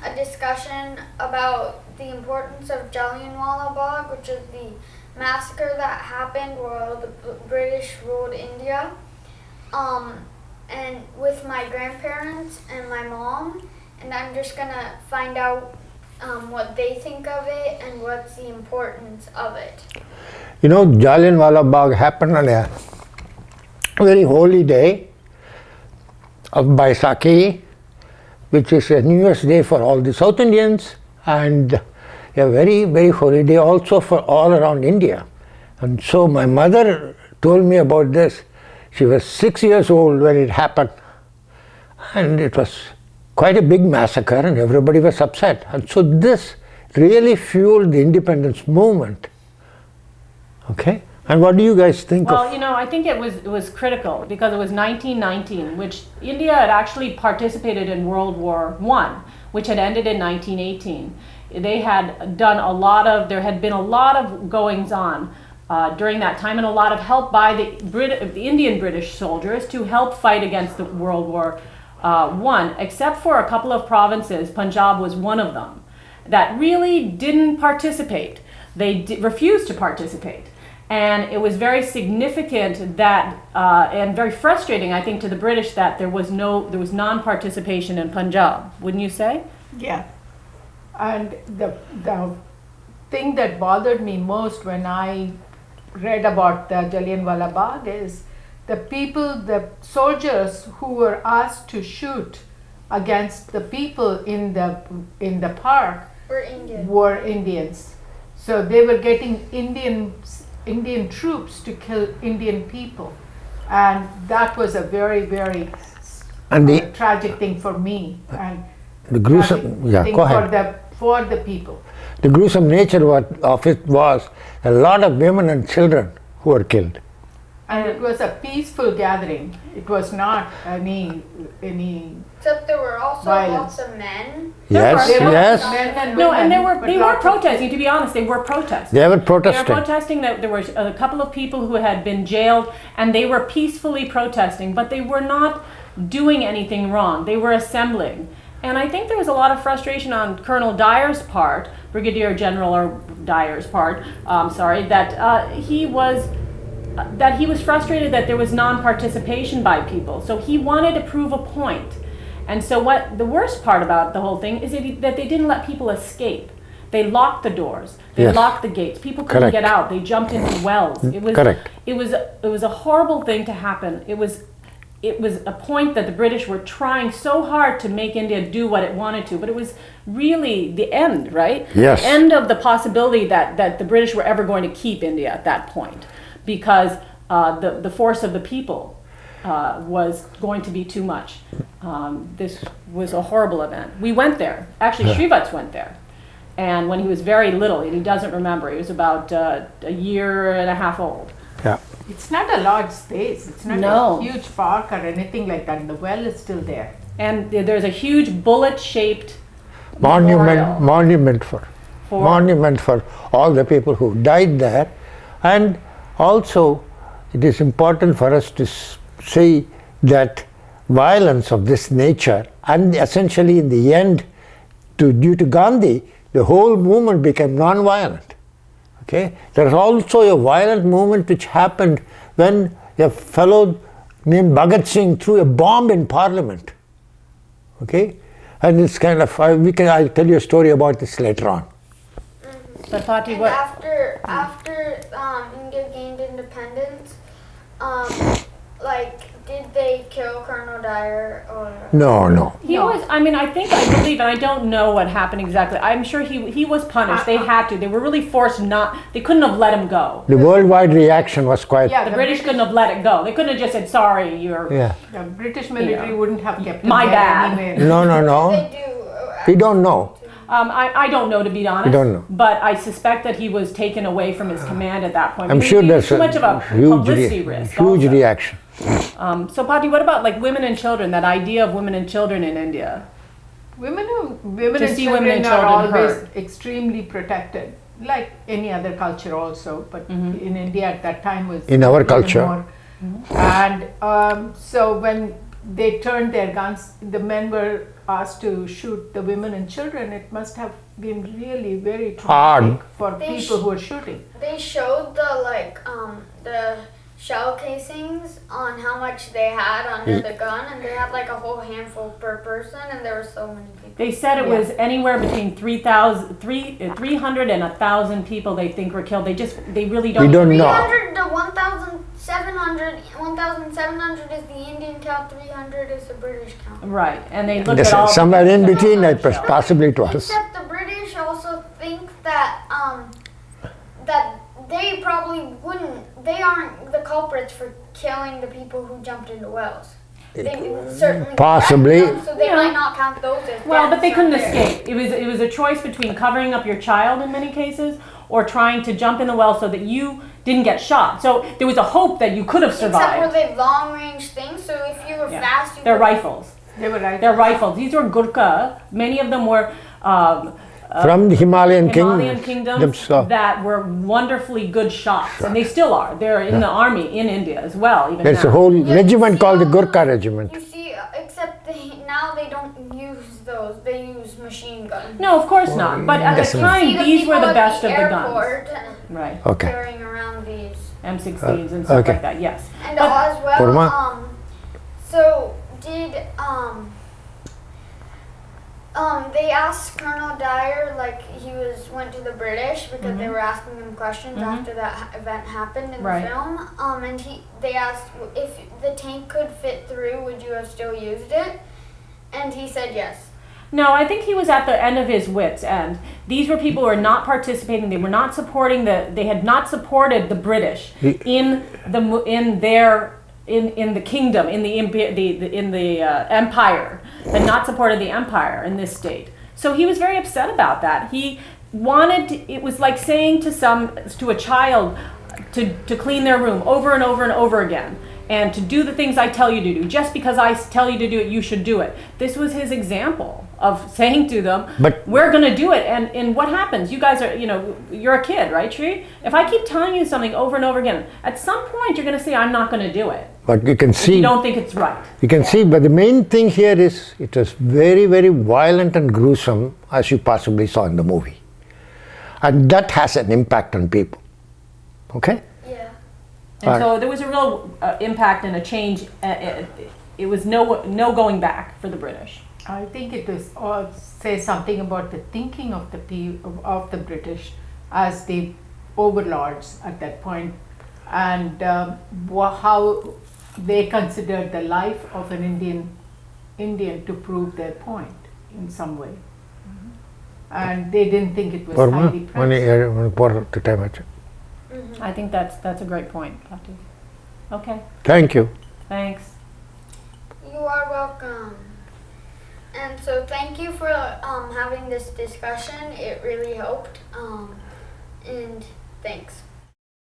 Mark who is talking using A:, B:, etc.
A: A discussion about the importance of Jallianwala Bagh, which is the massacre that happened while the British ruled India, and with my grandparents and my mom, and I'm just gonna find out what they think of it and what's the importance of it.
B: You know, Jallianwala Bagh happened on a very holy day of Baisakhi, which is a New Year's Day for all the South Indians, and a very, very holy day also for all around India. And so my mother told me about this. She was 6 years old when it happened, and it was quite a big massacre and everybody was upset. And so this really fueled the independence movement. Okay? And what do you guys think of?
C: Well, you know, I think it was critical because it was 1919, which India had actually participated in World War I, which had ended in 1918. They had done there had been a lot of goings on during that time, and a lot of help by the Indian British soldiers to help fight against the World War I, except for a couple of provinces. Punjab was one of them that really didn't participate. They refused to participate. And it was very significant that, and very frustrating, I think, to the British that there was non-participation in Punjab. Wouldn't you say?
D: Yeah. And the thing that bothered me most when I read about the Jallianwala Bagh is the soldiers who were asked to shoot against the people in the park were Indians. So they were getting Indian troops to kill Indian people, and that was a very, very tragic thing for me, and
B: the gruesome, yeah, go ahead.
D: For the people.
B: The gruesome nature of it was a lot of women and children who were killed.
D: And it was a peaceful gathering. It was not any.
A: Except there were also
D: violence.
A: lots of men.
B: Yes, yes.
D: Men and
C: No,
D: women,
C: and they were protesting. To be honest, they were protesting.
B: They were protesting.
C: They were protesting. That there were a couple of people who had been jailed, and they were peacefully protesting, but they were not doing anything wrong. They were assembling. And I think there was a lot of frustration on Colonel Dyer's part, Brigadier General Dyer's part, that he was frustrated that there was non-participation by people. So he wanted to prove a point. And so what the worst part about the whole thing is that they didn't let people escape. They locked the doors. They locked the gates. People couldn't get out. They jumped into wells. It was a horrible thing to happen. It was a point that the British were trying so hard to make India do what it wanted to, but it was really the end, right?
B: Yes.
C: The end of the possibility that the British were ever going to keep India at that point, because the force of the people was going to be too much. This was a horrible event. We went there. Actually, Srivats went there. And when he was very little, and he doesn't remember, he was about a year and a half old.
B: Yeah.
D: It's not a large space. It's not a huge park or anything like that. The well is still there.
C: And there's a huge bullet-shaped
B: monument for all the people who died there. And also, it is important for us to see that violence of this nature, and essentially in the end, due to Gandhi, the whole movement became non-violent. Okay? There is also a violent movement which happened when a fellow named Bhagat Singh threw a bomb in Parliament. Okay? And it's kind of, I'll tell you a story about this later on.
C: But Pati,
A: And after India gained independence, did they kill Colonel Dyer or?
B: No.
C: He was, I believe, and I don't know what happened exactly. I'm sure he was punished. They had to. They were really forced they couldn't have let him go.
B: The worldwide reaction was quite...
C: The British couldn't have let it go. They couldn't have just said, sorry, you're...
B: Yeah.
D: The British military wouldn't have kept him
C: My
D: there
C: bad.
D: anyway.
B: No.
A: They do.
B: We don't know.
C: I don't know, to be honest.
B: We don't know.
C: But I suspect that he was taken away from his command at that point.
B: I'm sure there's
C: too much of a publicity risk.
B: Huge reaction.
C: So Pati, what about women and children? That idea of women and children in India?
D: Women and children are always extremely protected, like any other culture also. But in India at that time was
B: in our culture.
D: More. And so when they turned their guns, the men were asked to shoot the women and children, it must have been really very
B: Hard.
D: traumatic for
A: They
D: people who are shooting.
A: They showed the shell casings on how much they had under the gun, and they had like a whole handful per person, and there were so many people.
C: They said it was anywhere between 300 and 1,000 people they think were killed. They really don't.
B: We don't know.
A: 300 to 1,700. 1,700 is the Indian count. 300 is the British count.
C: Right, and they looked
B: This
C: at all.
B: is somewhere in between,
C: Shell.
B: possibly it was.
A: Except the British also think that that they probably wouldn't. They aren't the culprits for killing the people who jumped into wells. They certainly
B: Possibly.
A: threatened them, so they
C: Yeah.
A: might not count those as
C: Well, but they
A: deaths
C: couldn't
A: right there.
C: escape. It was a choice between covering up your child in many cases or trying to jump in the well so that you didn't get shot. So there was a hope that you could have
A: Except were
C: survived.
A: they long range things, so if you were
C: Yeah.
A: fast, you
C: They're
A: could-
C: rifles.
D: They were right.
C: They're rifles. These were Gurkha. Many of them were
B: From the Himalayan
C: Himalayan
B: kingdoms.
C: kingdoms
B: So
C: that were wonderfully good shots, and they still are. They're in the army in India as well. Even
B: there's
C: now.
B: a whole
A: Yeah,
B: regiment
A: you
B: called the
A: see
B: Gurkha
A: all
B: regiment.
A: You see, except now they don't use those. They use machine guns.
C: No, of course not. But at the
B: Yes,
C: time,
A: See
C: these were
A: people
C: the
A: at
C: best of the guns.
A: airport
C: Right.
B: Okay.
A: carrying around these.
C: M16s and stuff
B: okay.
C: like that. Yes.
A: And
C: But-
A: as well,
B: Kurma?
A: so did they asked Colonel Dyer, like he went to the British because they were asking him questions after that event happened in
C: Right.
A: the film. And they asked if the tank could fit through, would you have still used it? And he said yes.
C: No, I think he was at the end of his wits' end. These were people who were not participating. They were not supporting They had not supported the British in the kingdom, in the empire. Had not supported the empire in this state. So he was very upset about that. He wanted. It was like saying to a child to clean their room over and over and over again. And to do the things I tell you to do. Just because I tell you to do it, you should do it. This was his example of saying to them,
B: But-
C: we're going to do it. And what happens? You guys are, you're a kid, right, Shri? If I keep telling you something over and over again, at some point you're going to say, I'm not going to do it.
B: But you can
C: If
B: see,
C: you don't think it's right.
B: you can see, but the main thing here is it was very, very violent and gruesome, as you possibly saw in the movie. And that has an impact on people. Okay?
A: Yeah.
C: And
B: Right.
C: so there was a real impact and a change. It was no going back for the British.
D: I think it was say something about the thinking of the British as the overlords at that point, and how they considered the life of an Indian to prove their point in some way, and they didn't think it was highly practical.
C: I think that's a great point, Bhakti. Okay,
B: Thank you.
C: thanks.
A: You are welcome. And so thank you for having this discussion. It really helped. And thanks.